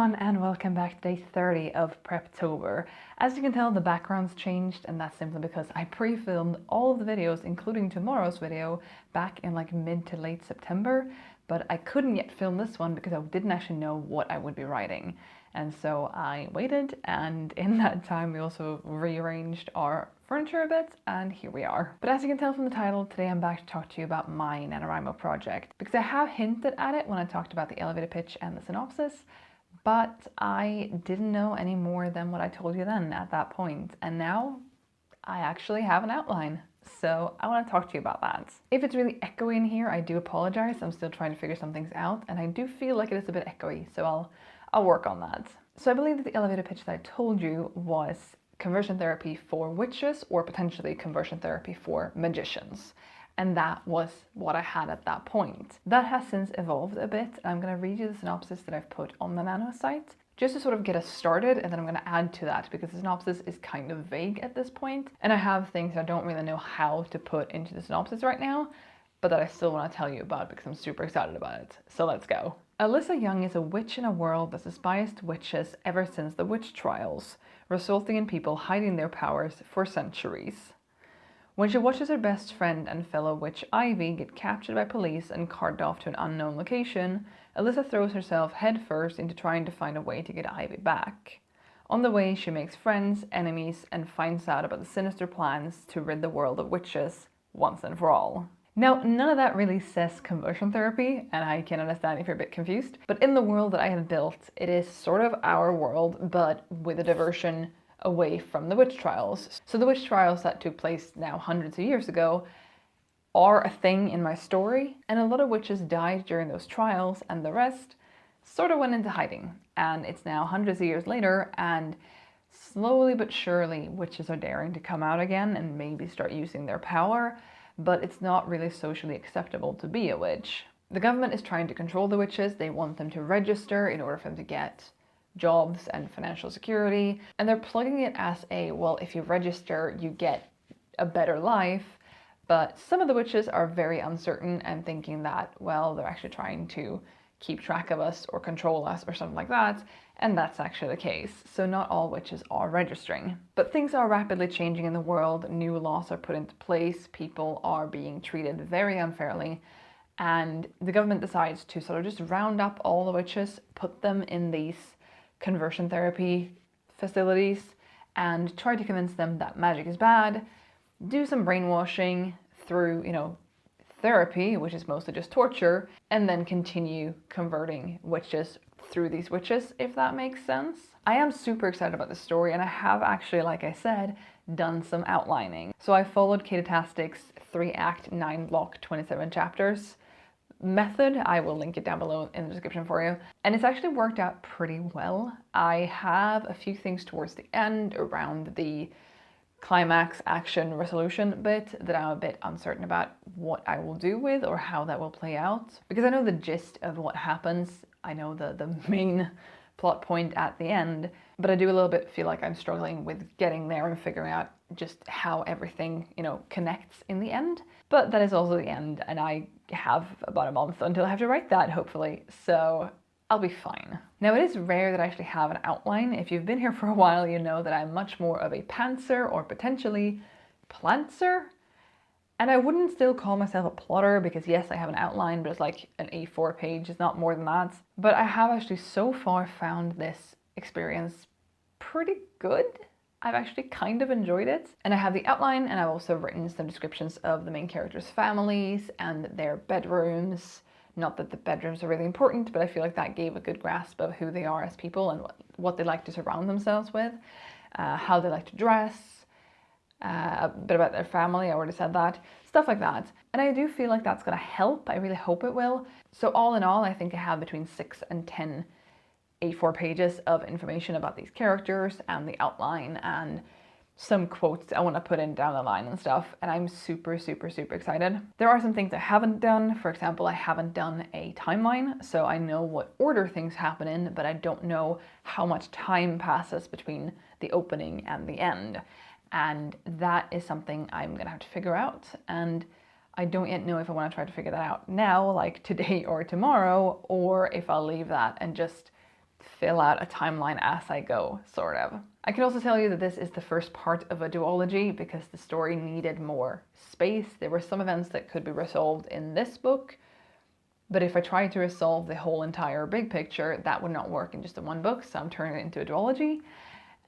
everyone, and welcome back to day 30 of Preptober. As you can tell, the background's changed, and that's simply because I pre-filmed all of the videos, including tomorrow's video, back in like mid to late September, but I couldn't yet film this one because I didn't actually know what I would be writing. And so I waited, and in that time we also rearranged our furniture a bit, and here we are. But as you can tell from the title, today I'm back to talk to you about my NaNoWriMo project, because I have hinted at it when I talked about the elevator pitch and the synopsis, but I didn't know any more than what I told you then at that point, and now I actually have an outline. So I want to talk to you about that. If it's really echoey in here, I do apologize. I'm still trying to figure some things out, and I do feel like it is a bit echoey, so I'll work on that. So I believe that the elevator pitch that I told you was conversion therapy for witches, or potentially conversion therapy for magicians. And that was what I had at that point. That has since evolved a bit. I'm going to read you the synopsis that I've put on the Nano site, just to sort of get us started, and then I'm going to add to that because the synopsis is kind of vague at this point, and I have things I don't really know how to put into the synopsis right now, but that I still want to tell you about because I'm super excited about it. So let's go. Alyssa Young is a witch in a world that's as biased to witches ever since the witch trials, resulting in people hiding their powers for centuries. When she watches her best friend and fellow witch Ivy get captured by police and carted off to an unknown location, Alyssa throws herself headfirst into trying to find a way to get Ivy back. On the way, she makes friends, enemies, and finds out about the sinister plans to rid the world of witches once and for all. Now, none of that really says conversion therapy, and I can understand if you're a bit confused, but in the world that I have built, it is sort of our world, but with a diversion away from the witch trials. So the witch trials that took place now hundreds of years ago are a thing in my story, and a lot of witches died during those trials, and the rest sort of went into hiding. And it's now hundreds of years later, and slowly but surely witches are daring to come out again and maybe start using their power, but it's not really socially acceptable to be a witch. The government is trying to control the witches. They want them to register in order for them to get jobs and financial security, and they're plugging it as a, well, if you register, you get a better life. But some of the witches are very uncertain and thinking that, well, they're actually trying to keep track of us or control us or something like that, and that's actually the case. So not all witches are registering. But things are rapidly changing in the world, new laws are put into place, people are being treated very unfairly, and the government decides to sort of just round up all the witches, put them in these conversion therapy facilities, and try to convince them that magic is bad, do some brainwashing through, therapy, which is mostly just torture, and then continue converting witches through these witches, if that makes sense. I am super excited about this story, and I have actually, like I said, done some outlining. So I followed Katatastic's 3-act, 9-block, 27 chapters method. I will link it down below in the description for you. And it's actually worked out pretty well. I have a few things towards the end around the climax action resolution bit that I'm a bit uncertain about what I will do with or how that will play out. Because I know the gist of what happens. I know the main plot point at the end, but I do a little bit feel like I'm struggling with getting there and figuring out just how everything, connects in the end. But that is also the end, and I have about a month until I have to write that, hopefully, so I'll be fine. Now, it is rare that I actually have an outline. If you've been here for a while, you know that I'm much more of a pantser or potentially plantser. And I wouldn't still call myself a plotter because yes, I have an outline, but it's like an A4 page, it's not more than that. But I have actually so far found this experience pretty good. I've actually kind of enjoyed it. And I have the outline, and I've also written some descriptions of the main characters' families and their bedrooms. Not that the bedrooms are really important, but I feel like that gave a good grasp of who they are as people and what they like to surround themselves with, how they like to dress, a bit about their family, I already said that, stuff like that. And I do feel like that's going to help. I really hope it will. So all in all, I think I have between 6 and 10 A4 pages of information about these characters and the outline and some quotes I want to put in down the line and stuff, and I'm super, super, super excited. There are some things I haven't done. For example, I haven't done a timeline, so I know what order things happen in, but I don't know how much time passes between the opening and the end. And that is something I'm gonna have to figure out, and I don't yet know if I want to try to figure that out now, like today or tomorrow, or if I'll leave that and just fill out a timeline as I go, sort of. I can also tell you that this is the first part of a duology because the story needed more space. There were some events that could be resolved in this book, but if I tried to resolve the whole entire big picture, that would not work in just the one book, so I'm turning it into a duology.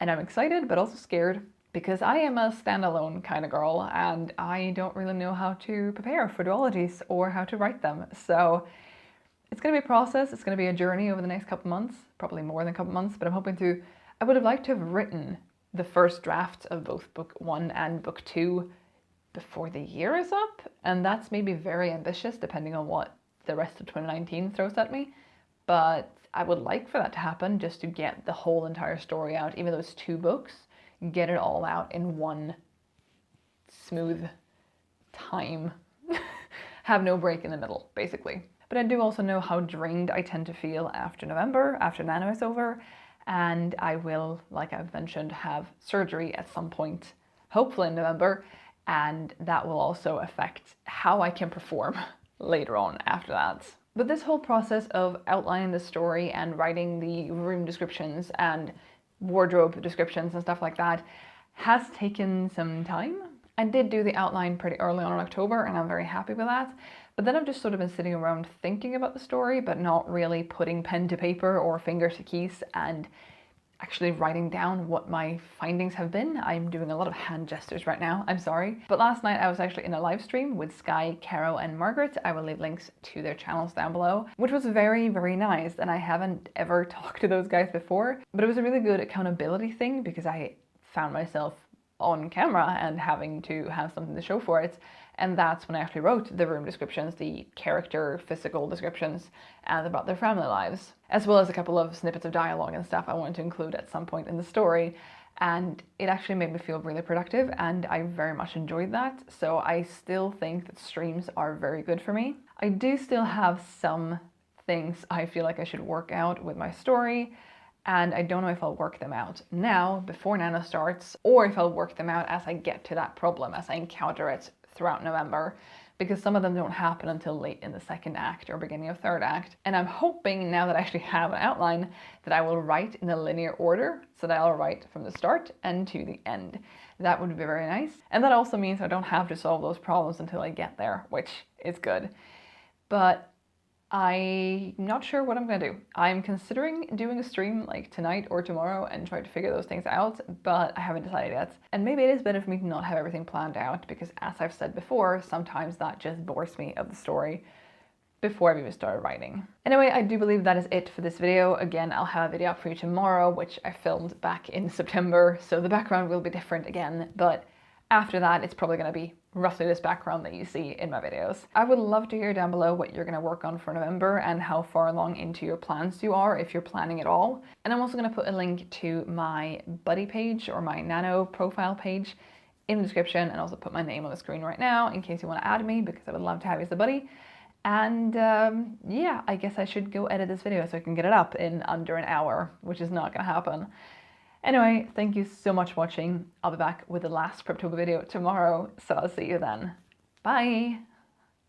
And I'm excited, but also scared, because I am a standalone kind of girl, and I don't really know how to prepare for duologies or how to write them. So it's going to be a process, it's going to be a journey over the next couple months, probably more than a couple months, but I'm hoping to, I would have liked to have written the first draft of both book 1 and book 2 before the year is up, and that's maybe very ambitious depending on what the rest of 2019 throws at me, but I would like for that to happen, just to get the whole entire story out, even though it's 2 books, get it all out in one smooth time. Have no break in the middle, basically. But I do also know how drained I tend to feel after November, after Nano is over, and I will, like I've mentioned, have surgery at some point, hopefully in November, and that will also affect how I can perform later on after that. But this whole process of outlining the story and writing the room descriptions and wardrobe descriptions and stuff like that has taken some time. I did do the outline pretty early on in October, and I'm very happy with that. But then I've just sort of been sitting around thinking about the story, but not really putting pen to paper or finger to keys and actually writing down what my findings have been. I'm doing a lot of hand gestures right now, I'm sorry. But last night I was actually in a live stream with Sky, Caro and Margaret. I will leave links to their channels down below, which was very, very nice. And I haven't ever talked to those guys before, but it was a really good accountability thing because I found myself on camera and having to have something to show for it. And that's when I actually wrote the room descriptions, the character physical descriptions, and about their family lives, as well as a couple of snippets of dialogue and stuff I wanted to include at some point in the story. And it actually made me feel really productive, and I very much enjoyed that. So I still think that streams are very good for me. I do still have some things I feel like I should work out with my story, and I don't know if I'll work them out now before Nano starts, or if I'll work them out as I get to that problem, as I encounter it throughout November, because some of them don't happen until late in the 2nd act or beginning of 3rd act. And I'm hoping, now that I actually have an outline, that I will write in a linear order, so that I'll write from the start and to the end. That would be very nice. And that also means I don't have to solve those problems until I get there, which is good. But I'm not sure what I'm gonna do. I'm considering doing a stream like tonight or tomorrow and try to figure those things out, but I haven't decided yet. And maybe it is better for me to not have everything planned out, because as I've said before, sometimes that just bores me of the story before I've even started writing. Anyway, I do believe that is it for this video. Again, I'll have a video up for you tomorrow, which I filmed back in September, so the background will be different again, but after that, it's probably going to be roughly this background that you see in my videos. I would love to hear down below what you're going to work on for November and how far along into your plans you are, if you're planning at all. And I'm also going to put a link to my buddy page or my Nano profile page in the description, and also put my name on the screen right now in case you want to add me, because I would love to have you as a buddy. And yeah, I guess I should go edit this video so I can get it up in under an hour, which is not going to happen. Anyway, thank you so much for watching. I'll be back with the last Preptober video tomorrow, so I'll see you then. Bye!